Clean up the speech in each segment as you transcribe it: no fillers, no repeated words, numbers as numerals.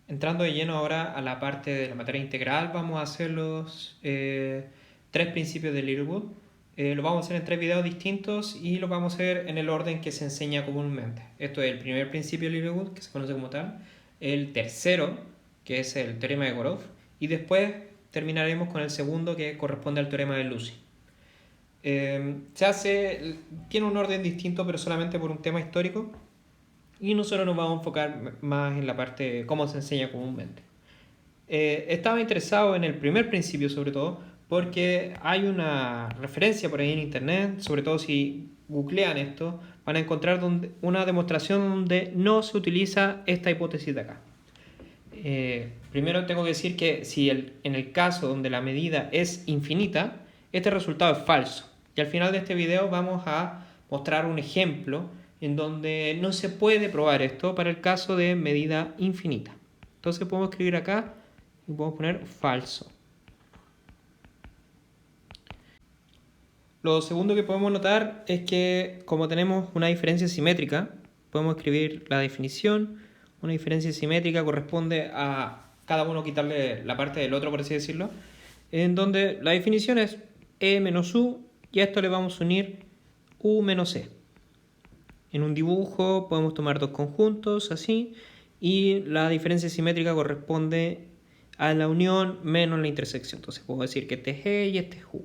Entrando de lleno ahora a la parte de la materia integral, vamos a hacer los tres principios de Littlewood. Lo vamos a hacer en tres videos distintos y lo vamos a hacer en el orden que se enseña comúnmente. Esto es el primer principio de Littlewood, que se conoce como tal, el tercero, que es el teorema de Gorodov, y después terminaremos con el segundo, que corresponde al teorema de Lucy. Tiene un orden distinto, pero solamente por un tema histórico, y nosotros nos vamos a enfocar más en la parte de cómo se enseña comúnmente. Estaba interesado en el primer principio sobre todo porque hay una referencia por ahí en internet, sobre todo si googlean esto, van a encontrar una demostración donde no se utiliza esta hipótesis de acá. Primero tengo que decir que si en el caso donde la medida es infinita, este resultado es falso. Y al final de este video vamos a mostrar un ejemplo en donde no se puede probar esto para el caso de medida infinita. Entonces podemos escribir acá y podemos poner falso. Lo segundo que podemos notar es que como tenemos una diferencia simétrica, podemos escribir la definición. Una diferencia simétrica corresponde a cada uno quitarle la parte del otro, por así decirlo, en donde la definición es e menos u y a esto le vamos a unir u menos e. En un dibujo podemos tomar dos conjuntos así y la diferencia simétrica corresponde a la unión menos la intersección. Entonces puedo decir que este es e y este es u.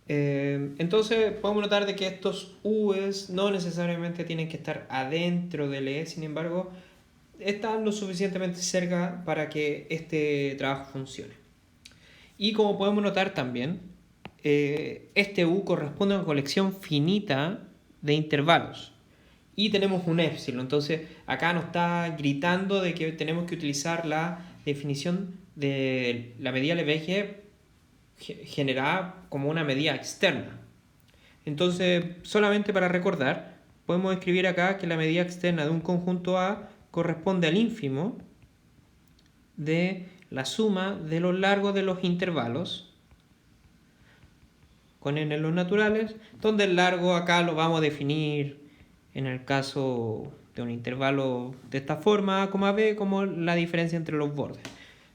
Entonces podemos notar de que estos u's no necesariamente tienen que estar adentro del e, sin embargo están lo suficientemente cerca para que este trabajo funcione. Y como podemos notar también, este u corresponde a una colección finita de intervalos y tenemos un épsilon. Entonces acá nos está gritando de que tenemos que utilizar la definición de la medida Lebesgue generada como una medida externa. Entonces, solamente para recordar, podemos escribir acá que la medida externa de un conjunto A corresponde al ínfimo de la suma de los largos de los intervalos con n en los naturales, donde el largo acá lo vamos a definir en el caso de un intervalo de esta forma, A, B, como la diferencia entre los bordes.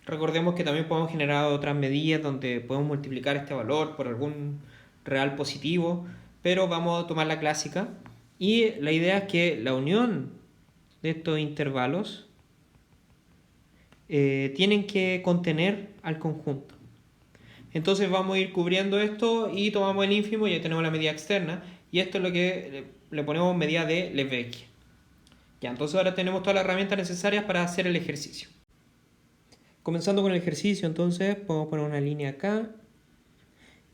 Recordemos que también podemos generar otras medidas donde podemos multiplicar este valor por algún real positivo, pero vamos a tomar la clásica. Y la idea es que la unión de estos intervalos tienen que contener al conjunto. Entonces vamos a ir cubriendo esto y tomamos el ínfimo y ya tenemos la medida externa. Y esto es lo que le ponemos medida de Lebesgue. Ya, entonces ahora tenemos todas las herramientas necesarias para hacer el ejercicio. Comenzando con el ejercicio, entonces podemos poner una línea acá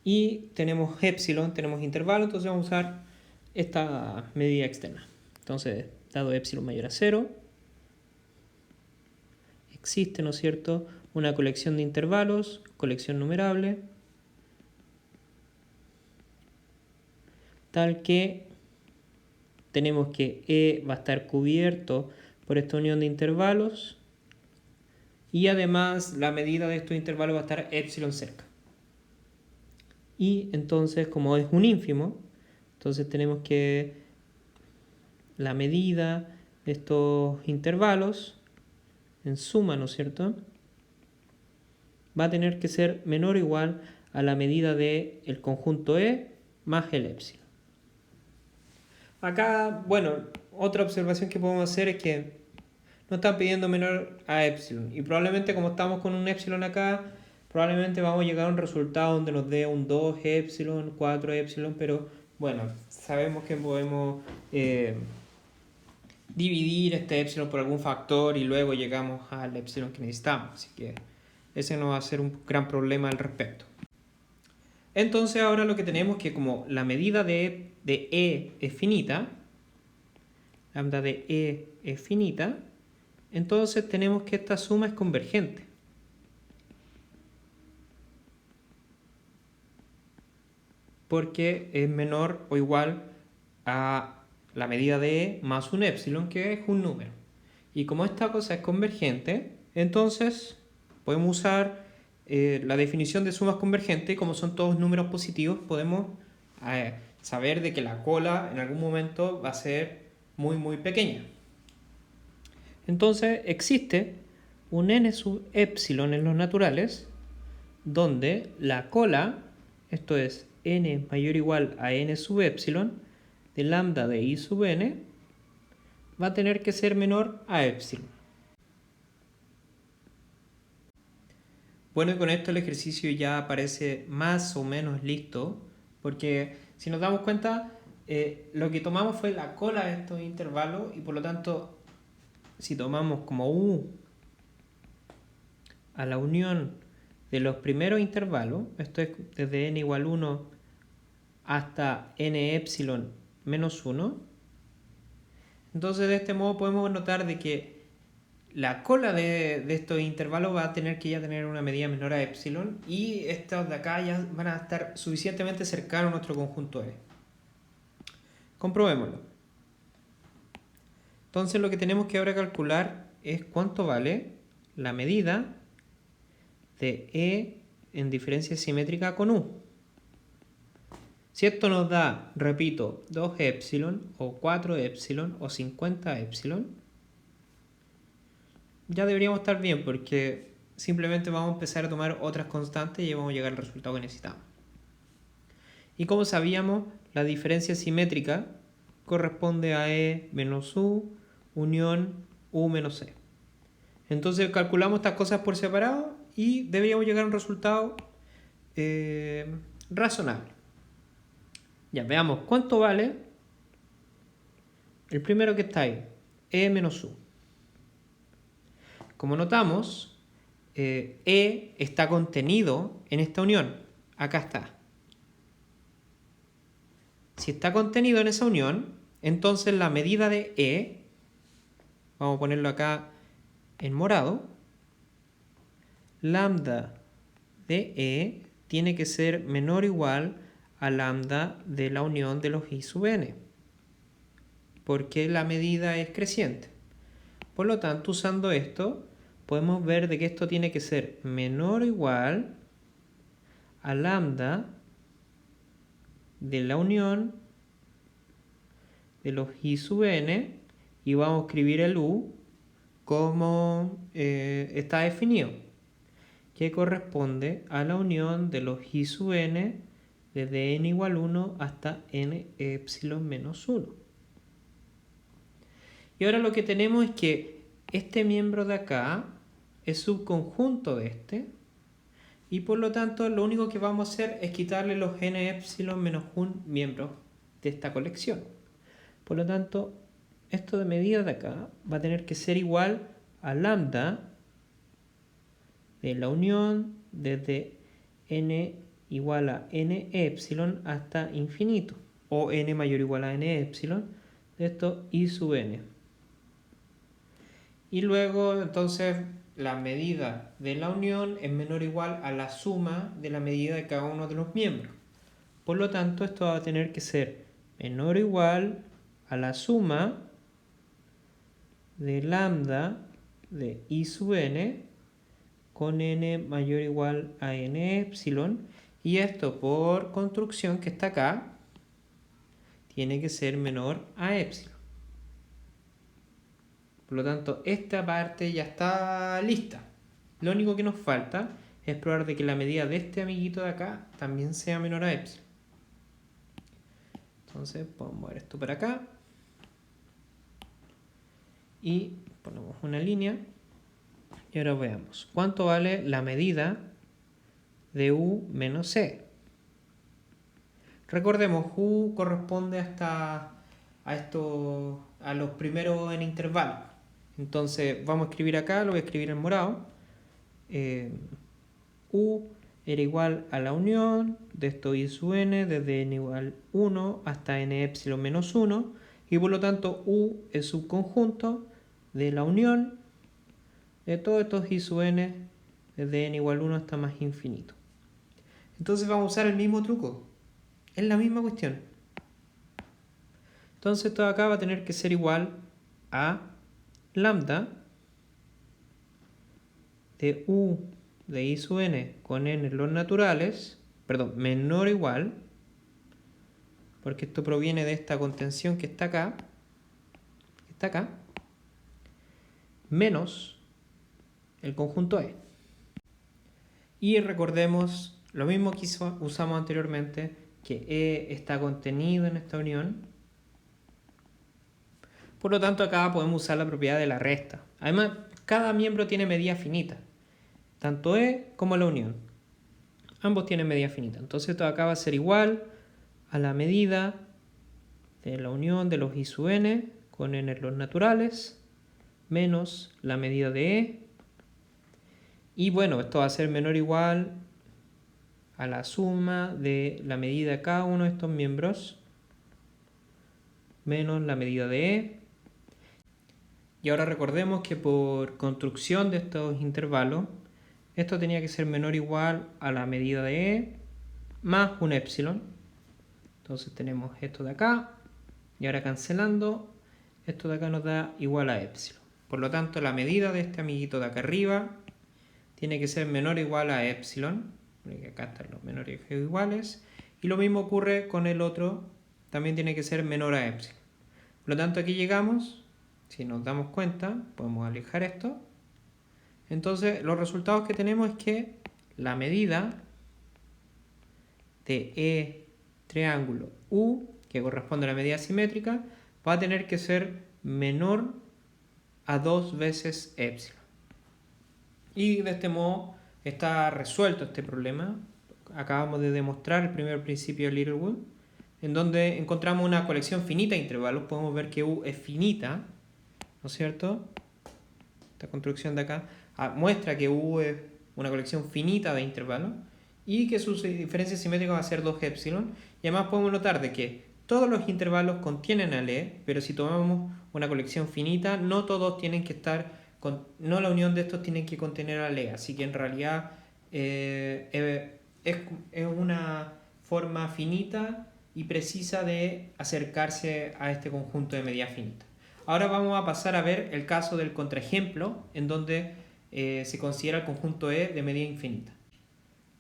y tenemos epsilon, tenemos intervalo, entonces vamos a usar esta medida externa. Entonces, dado epsilon mayor a 0, existe, ¿no es cierto?, una colección de intervalos, colección numerable, tal que tenemos que E va a estar cubierto por esta unión de intervalos y además la medida de estos intervalos va a estar epsilon cerca. Y entonces, como es un ínfimo, entonces tenemos que la medida de estos intervalos en suma, ¿no es cierto?, va a tener que ser menor o igual a la medida del conjunto E más el épsilon. Acá, bueno, otra observación que podemos hacer es que nos están pidiendo menor a epsilon y probablemente como estamos con un epsilon acá, probablemente vamos a llegar a un resultado donde nos dé un 2 epsilon, 4 epsilon, pero bueno, sabemos que podemos dividir este epsilon por algún factor y luego llegamos al epsilon que necesitamos, así que ese no va a ser un gran problema al respecto. Entonces ahora lo que tenemos es que como la medida de E es finita, lambda de E es finita, entonces tenemos que esta suma es convergente. Porque es menor o igual a la medida de E más un epsilon, que es un número. Y como esta cosa es convergente, entonces podemos usar la definición de sumas convergentes, y como son todos números positivos, podemos saber de que la cola en algún momento va a ser muy muy pequeña. Entonces existe un n sub epsilon en los naturales, donde la cola, esto es n mayor o igual a n sub epsilon, de lambda de i sub n, va a tener que ser menor a epsilon. Bueno, y con esto el ejercicio ya parece más o menos listo, porque si nos damos cuenta, lo que tomamos fue la cola de estos intervalos y por lo tanto, si tomamos como u a la unión de los primeros intervalos, esto es desde n igual 1 hasta n epsilon menos 1, entonces de este modo podemos notar de que la cola de estos intervalos va a tener que ya tener una medida menor a epsilon y estos de acá ya van a estar suficientemente cercanos a nuestro conjunto E. Comprobémoslo. Entonces lo que tenemos que ahora calcular es cuánto vale la medida de E en diferencia simétrica con U. Si esto nos da, repito, 2 epsilon o 4 epsilon o 50 epsilon, ya deberíamos estar bien porque simplemente vamos a empezar a tomar otras constantes y vamos a llegar al resultado que necesitamos. Y como sabíamos, la diferencia simétrica corresponde a E menos U unión U menos E. Entonces calculamos estas cosas por separado y deberíamos llegar a un resultado razonable. Ya, veamos cuánto vale el primero que está ahí, E menos U. Como notamos, E está contenido en esta unión. Acá está. Si está contenido en esa unión, entonces la medida de E, vamos a ponerlo acá en morado, lambda de E tiene que ser menor o igual a lambda de la unión de los i sub n, porque la medida es creciente. Por lo tanto, usando esto, podemos ver de que esto tiene que ser menor o igual a lambda de la unión de los i sub n, y vamos a escribir el u como está definido, que corresponde a la unión de los i sub n desde n igual 1 hasta n epsilon menos 1. Y ahora lo que tenemos es que este miembro de acá es subconjunto de este, y por lo tanto lo único que vamos a hacer es quitarle los n epsilon menos 1 miembros de esta colección. Por lo tanto, esto de medida de acá va a tener que ser igual a lambda de la unión desde n igual a n epsilon hasta infinito, o n mayor o igual a n epsilon de esto i sub n. Y luego entonces la medida de la unión es menor o igual a la suma de la medida de cada uno de los miembros. Por lo tanto, esto va a tener que ser menor o igual a la suma de lambda de i sub n con n mayor o igual a n epsilon, y esto por construcción que está acá tiene que ser menor a epsilon. Por lo tanto, esta parte ya está lista. Lo único que nos falta es probar de que la medida de este amiguito de acá también sea menor a epsilon. Entonces, podemos mover esto para acá y ponemos una línea. Y ahora veamos cuánto vale la medida de U menos E. Recordemos, U corresponde a los primeros en intervalo. Entonces vamos a escribir acá, lo voy a escribir en morado. U era igual a la unión de esto i sub n desde n igual 1 hasta n epsilon menos 1, y por lo tanto U es subconjunto de la unión de todos estos i sub n desde n igual 1 hasta más infinito. Entonces vamos a usar el mismo truco. Es la misma cuestión. Entonces esto de acá va a tener que ser igual a lambda de U de i sub n con n en los naturales, perdón, menor o igual, porque esto proviene de esta contención que está acá, menos el conjunto E. Y recordemos lo mismo que usamos anteriormente, que E está contenido en esta unión. Por lo tanto, acá podemos usar la propiedad de la resta. Además, cada miembro tiene medida finita, tanto E como la unión. Ambos tienen medida finita. Entonces esto acá va a ser igual a la medida de la unión de los I sub n con n los naturales menos la medida de E. Y bueno, esto va a ser menor o igual a la suma de la medida de cada uno de estos miembros menos la medida de E. Y ahora recordemos que por construcción de estos intervalos, esto tenía que ser menor o igual a la medida de E más un epsilon. Entonces tenemos esto de acá, y ahora cancelando, esto de acá nos da igual a epsilon. Por lo tanto, la medida de este amiguito de acá arriba tiene que ser menor o igual a epsilon, porque acá están los menores o iguales, y lo mismo ocurre con el otro, también tiene que ser menor a epsilon. Por lo tanto, aquí llegamos, si nos damos cuenta, podemos alejar esto. Entonces, los resultados que tenemos es que la medida de E triángulo U, que corresponde a la medida simétrica, va a tener que ser menor a 2 veces epsilon. Y de este modo está resuelto este problema. Acabamos de demostrar el primer principio de Littlewood, en donde encontramos una colección finita de intervalos. Podemos ver que U es finita, ¿no es cierto? Esta construcción de acá muestra que U es una colección finita de intervalos y que su diferencia simétrica va a ser 2 epsilon. Y además podemos notar de que todos los intervalos contienen al E, pero si tomamos una colección finita, no todos tienen que estar, no la unión de estos tienen que contener al E. Así que en realidad es una forma finita y precisa de acercarse a este conjunto de medida finita. Ahora vamos a pasar a ver el caso del contraejemplo, en donde se considera el conjunto E de medida infinita.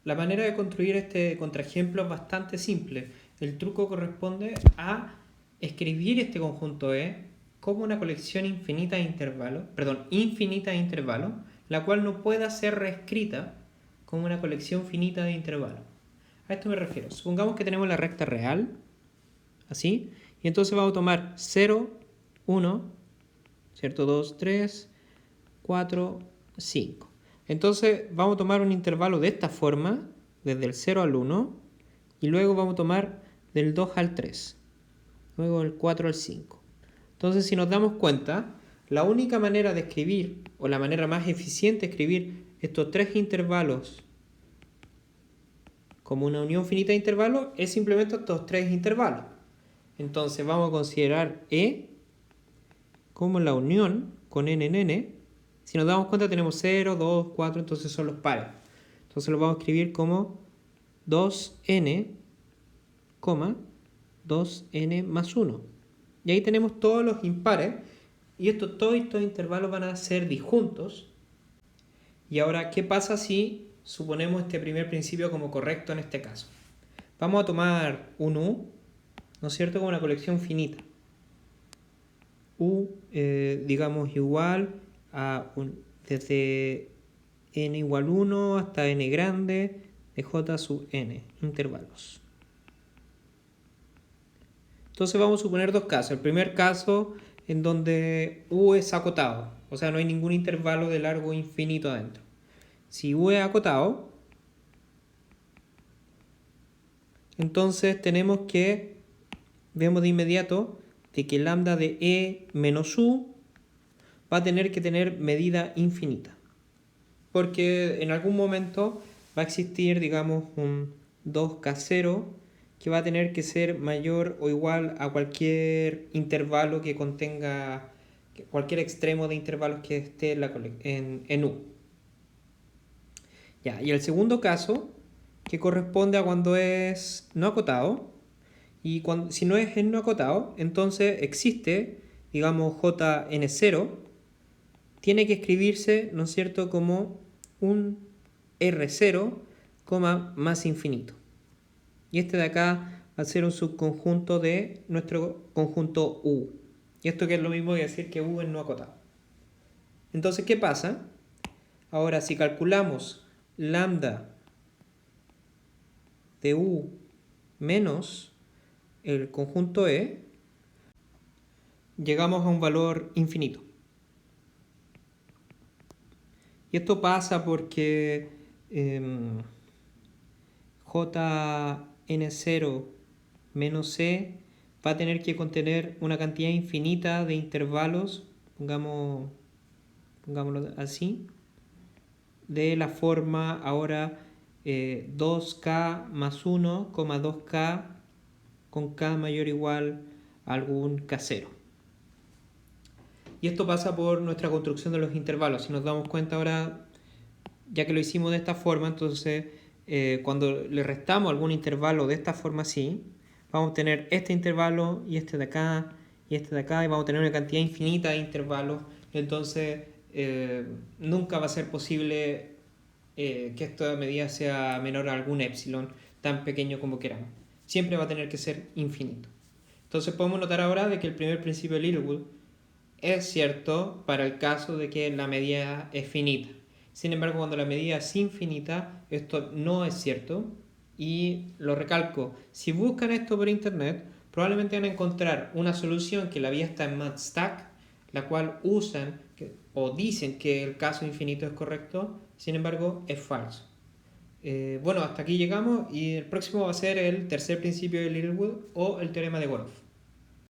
La manera de construir este contraejemplo es bastante simple. El truco corresponde a escribir este conjunto E como una colección infinita de intervalos, la cual no pueda ser reescrita como una colección finita de intervalos. A esto me refiero. Supongamos que tenemos la recta real, así, y entonces vamos a tomar 0, 1, ¿cierto? 2, 3, 4, 5. Entonces vamos a tomar un intervalo de esta forma, desde el 0 al 1, y luego vamos a tomar del 2 al 3, luego del 4 al 5. Entonces, si nos damos cuenta, la única manera de escribir, o la manera más eficiente de escribir estos tres intervalos como una unión finita de intervalos, es simplemente estos tres intervalos. Entonces vamos a considerar E como la unión con n en n. Si nos damos cuenta tenemos 0, 2, 4, entonces son los pares. Entonces lo vamos a escribir como 2n, 2n más 1. Y ahí tenemos todos los impares. Y todos estos intervalos van a ser disjuntos. Y ahora, ¿qué pasa si suponemos este primer principio como correcto en este caso? Vamos a tomar un U, ¿no es cierto?, como una colección finita. U, digamos, igual a desde n igual 1 hasta n grande de j sub n, intervalos. Entonces vamos a suponer dos casos. El primer caso en donde U es acotado, o sea, no hay ningún intervalo de largo infinito adentro. Si U es acotado, entonces tenemos que, vemos de inmediato, de que lambda de E menos U va a tener que tener medida infinita. Porque en algún momento va a existir, digamos, un 2K0 que va a tener que ser mayor o igual a cualquier intervalo que contenga, cualquier extremo de intervalos que esté en U. Ya, y el segundo caso, que corresponde a cuando es no acotado, y si no es en no acotado, entonces existe, digamos, Jn0, tiene que escribirse, ¿no es cierto?, como un R0, más infinito. Y este de acá va a ser un subconjunto de nuestro conjunto U. Y esto que es lo mismo que decir que U es no acotado. Entonces, ¿qué pasa? Ahora, si calculamos lambda de U menos el conjunto E, llegamos a un valor infinito. Y esto pasa porque Jn0 menos C va a tener que contener una cantidad infinita de intervalos, pongámoslo así, de la forma ahora 2k más 1, 2k con k mayor o igual a algún k0. Y esto pasa por nuestra construcción de los intervalos. Si nos damos cuenta ahora, ya que lo hicimos de esta forma, entonces cuando le restamos algún intervalo de esta forma así, vamos a tener este intervalo y este de acá y este de acá, y vamos a tener una cantidad infinita de intervalos. Entonces nunca va a ser posible que esta medida sea menor a algún epsilon tan pequeño como queramos. Siempre va a tener que ser infinito. Entonces podemos notar ahora de que el primer principio de Littlewood es cierto para el caso de que la medida es finita. Sin embargo, cuando la medida es infinita, esto no es cierto. Y lo recalco, si buscan esto por internet, probablemente van a encontrar una solución que la vía está en MathStack, la cual usan o dicen que el caso infinito es correcto, sin embargo es falso. Bueno, hasta aquí llegamos y el próximo va a ser el tercer principio de Littlewood o el teorema de Wolff.